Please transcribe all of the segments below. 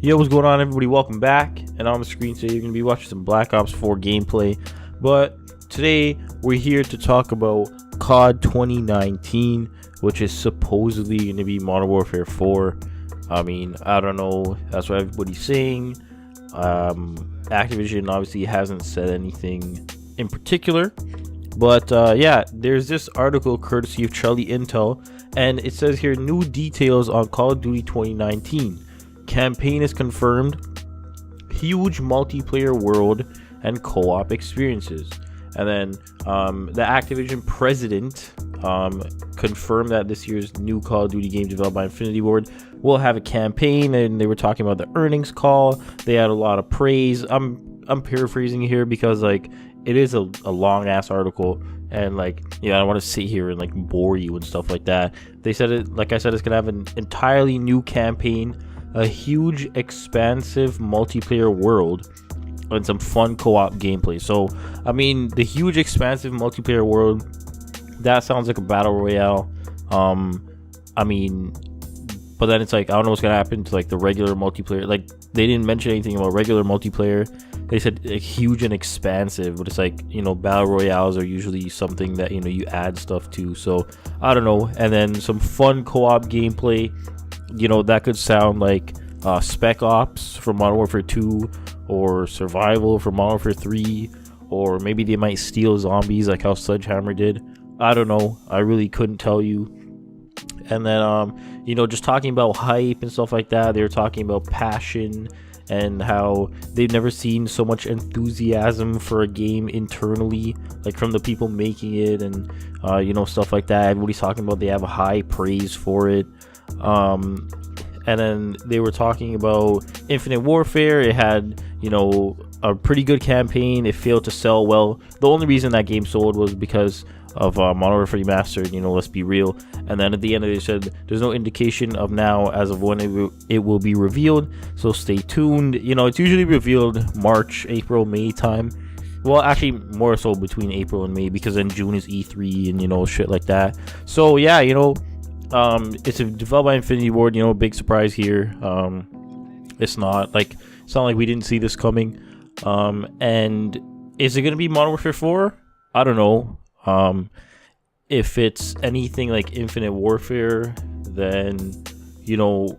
Yo, what's going on, everybody? Welcome back. And on the screen today, you're going to be watching some Black Ops 4 gameplay. But today, we're here to talk about COD 2019, which is supposedly going to be Modern Warfare 4. I mean, I don't know. That's what everybody's saying. Activision obviously hasn't said anything in particular. But yeah, there's this article courtesy of Charlie Intel. And it says here, new details on Call of Duty 2019. Campaign is confirmed, huge multiplayer world and co-op experiences. And then the Activision president confirmed that this year's new Call of Duty game developed by Infinity Ward will have a campaign, and they were talking about the earnings call. They had a lot of praise. I'm paraphrasing here because like it is a long ass article, and like, you know, I don't want to sit here and like bore you and stuff like that. They said it, like I said, it's gonna have an entirely new campaign, a huge expansive multiplayer world, and some fun co-op gameplay. So I mean, the huge expansive multiplayer world, that sounds like a battle royale. I mean, but then it's like, I don't know what's gonna happen to like the regular multiplayer. Like, they didn't mention anything about regular multiplayer. They said huge and expansive, but it's like, you know, battle royales are usually something that, you know, you add stuff to. So I don't know. And then some fun co-op gameplay. You know, that could sound like Spec Ops from Modern Warfare 2, or Survival from Modern Warfare 3, or maybe they might steal zombies like how Sledgehammer did. I don't know. I really couldn't tell you. And then, you know, just talking about hype and stuff like that. They were talking about passion and how they've never seen so much enthusiasm for a game internally, like from the people making it, and you know, stuff like that. Everybody's talking about they have a high praise for it. And then they were talking about Infinite Warfare. It had, you know, a pretty good campaign. It failed to sell well. The only reason that game sold was because of Modern Warfare Remastered, you know, let's be real. And then at the end, they said there's no indication of now as of when it will be revealed, so stay tuned. You know, it's usually revealed March, April, May time. Well, actually more so between April and May, because then June is E3 and, you know, shit like that. So yeah, you know, it's developed by Infinity Ward. You know, big surprise here. It's not like we didn't see this coming. And is it gonna be Modern Warfare 4? I don't know. If it's anything like Infinite Warfare, then, you know,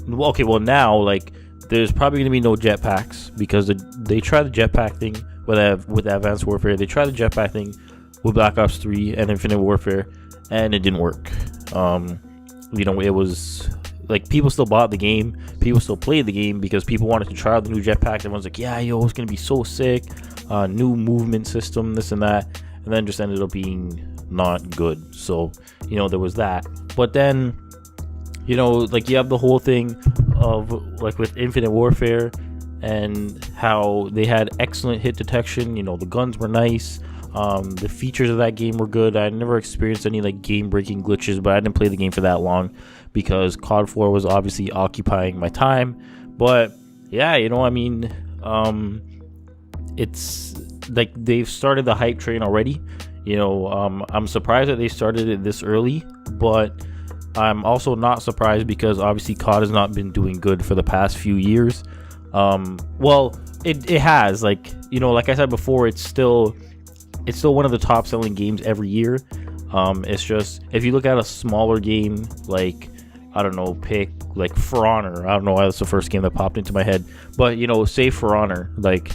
okay, well now, like, there's probably gonna be no jetpacks, because they tried the jetpack thing with Advanced Warfare. They tried the jetpack thing with Black Ops 3 and Infinite Warfare, and it didn't work. You know, it was like, people still bought the game, people still played the game because people wanted to try out the new jetpack. Everyone's like, yeah, yo, it's gonna be so sick, new movement system, this and that, and then just ended up being not good. So, you know, there was that. But then, you know, like, you have the whole thing of like with Infinite Warfare and how they had excellent hit detection. You know, the guns were nice. The features of that game were good. I never experienced any like game breaking glitches, but I didn't play the game for that long because COD 4 was obviously occupying my time. But yeah, you know, I mean, it's like they've started the hype train already. You know, I'm surprised that they started it this early, but I'm also not surprised because obviously COD has not been doing good for the past few years. Well, it has, like, you know, like I said before, it's still one of the top selling games every year. It's just, if you look at a smaller game, like, I don't know, pick like For Honor. I don't know why that's the first game that popped into my head, but, you know, say For Honor, like,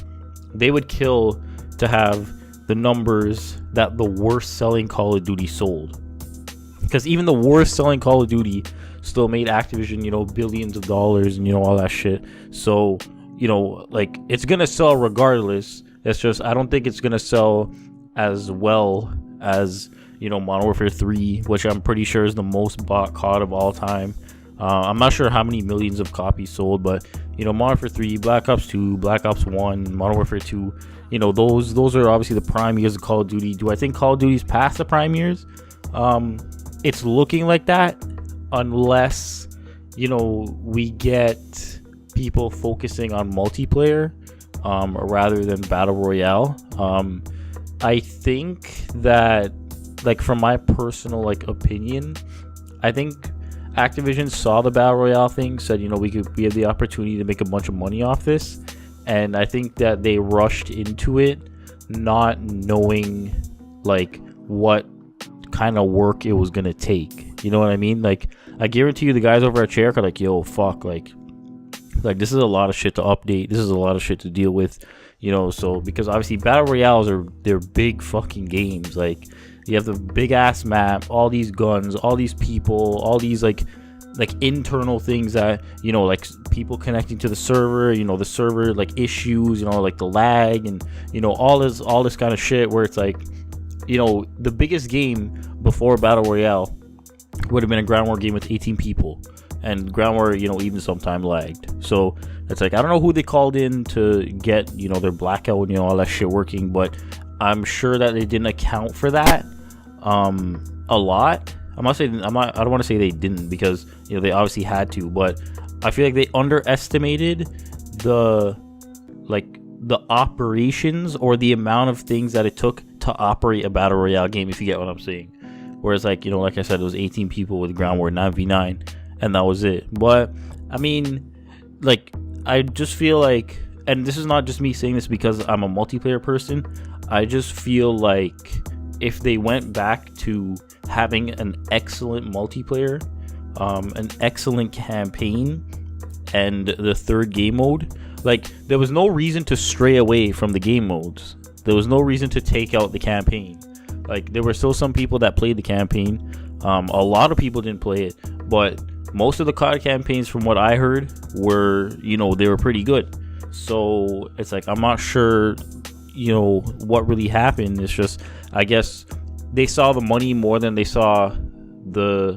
they would kill to have the numbers that the worst selling Call of Duty sold, because even the worst selling Call of Duty still made Activision, you know, billions of dollars and, you know, all that shit. So, you know, like, it's gonna sell regardless. It's just, I don't think it's gonna sell as well as, you know, Modern Warfare 3, which I'm pretty sure is the most bought COD of all time. I'm not sure how many millions of copies sold, but, you know, Modern Warfare 3, Black Ops 2, Black Ops 1, Modern Warfare 2, you know, those are obviously the prime years of Call of Duty. Do I think Call of Duty's past the prime years? It's looking like that, unless, you know, we get people focusing on multiplayer rather than battle royale. I think that, like, from my personal, like, opinion, I think Activision saw the battle royale thing, said, you know, we have the opportunity to make a bunch of money off this, and I think that they rushed into it, not knowing like what kind of work it was gonna take. You know what I mean? Like, I guarantee you, the guys over at Treyarch are like, yo, fuck, like this is a lot of shit to update. This is a lot of shit to deal with. You know, so because obviously battle royales they're big fucking games. Like, you have the big ass map, all these guns, all these people, all these like internal things that, you know, like people connecting to the server, you know, the server like issues, you know, like the lag, and you know, all this kind of shit where it's like, you know, the biggest game before battle royale would have been a ground war game with 18 people, and ground war, you know, even sometime lagged. So it's like, I don't know who they called in to get, you know, their blackout and, you know, all that shit working, but I'm sure that they didn't account for that a lot. I don't want to say they didn't, because, you know, they obviously had to, but I feel like they underestimated the operations, or the amount of things that it took to operate a battle royale game, if you get what I'm saying. Whereas, like, you know, like I said, it was 18 people with ground war 9v9, and that was it. But I mean, like, I just feel like, and this is not just me saying this because I'm a multiplayer person, I just feel like if they went back to having an excellent multiplayer, an excellent campaign, and the third game mode, like, there was no reason to stray away from the game modes. There was no reason to take out the campaign. Like, there were still some people that played the campaign. A lot of people didn't play it, but most of the COD campaigns, from what I heard, were, you know, they were pretty good. So it's like, I'm not sure, you know, what really happened. It's just, I guess they saw the money more than they saw the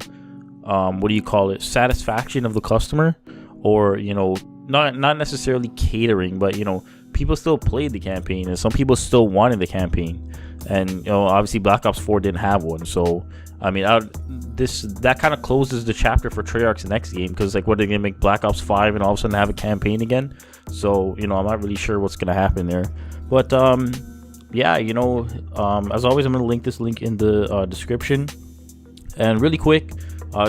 satisfaction of the customer, or, you know, not necessarily catering, but, you know, people still played the campaign, and some people still wanted the campaign, and, you know, obviously Black Ops 4 didn't have one. So I mean, that kind of closes the chapter for Treyarch's next game, because, like, what are they gonna make Black Ops 5 and all of a sudden have a campaign again? So, you know, I'm not really sure what's gonna happen there. But yeah, you know, as always, I'm gonna link this link in the description. And really quick,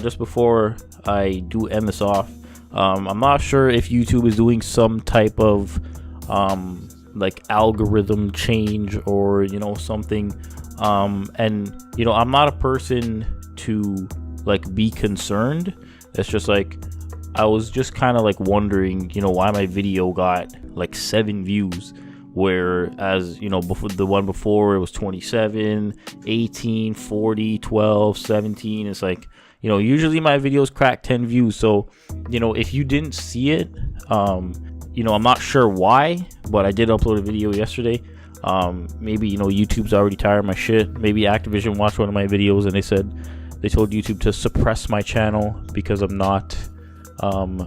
just before I do end this off, I'm not sure if YouTube is doing some type of like algorithm change, or, you know, something. And, you know, I'm not a person to, like, be concerned. It's just like, I was just kind of like wondering, you know, why my video got like 7 views, whereas, you know, before, the one before, it was 27, 18, 40, 12, 17. It's like, you know, usually my videos crack 10 views. So, you know, if you didn't see it, you know, I'm not sure why, but I did upload a video yesterday. Maybe, you know, YouTube's already tired of my shit. Maybe Activision watched one of my videos and they told YouTube to suppress my channel because I'm not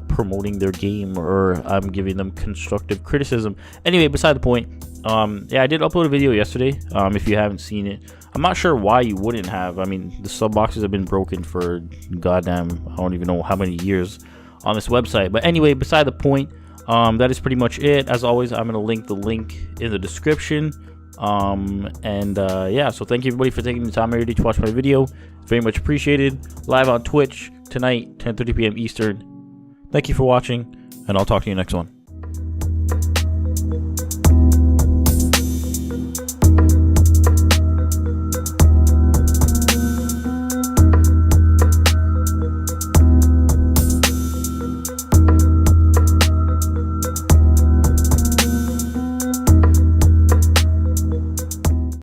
promoting their game, or I'm giving them constructive criticism. Anyway, beside the point, yeah, I did upload a video yesterday. If you haven't seen it, I'm not sure why you wouldn't have. I mean, the sub boxes have been broken for goddamn, I don't even know how many years on this website. But anyway, beside the point, that is pretty much it. As always, I'm going to link the link in the description. Yeah, so thank you everybody for taking the time already to watch my video. Very much appreciated. Live on Twitch tonight, 10:30 p.m. Eastern. Thank you for watching, and I'll talk to you next one.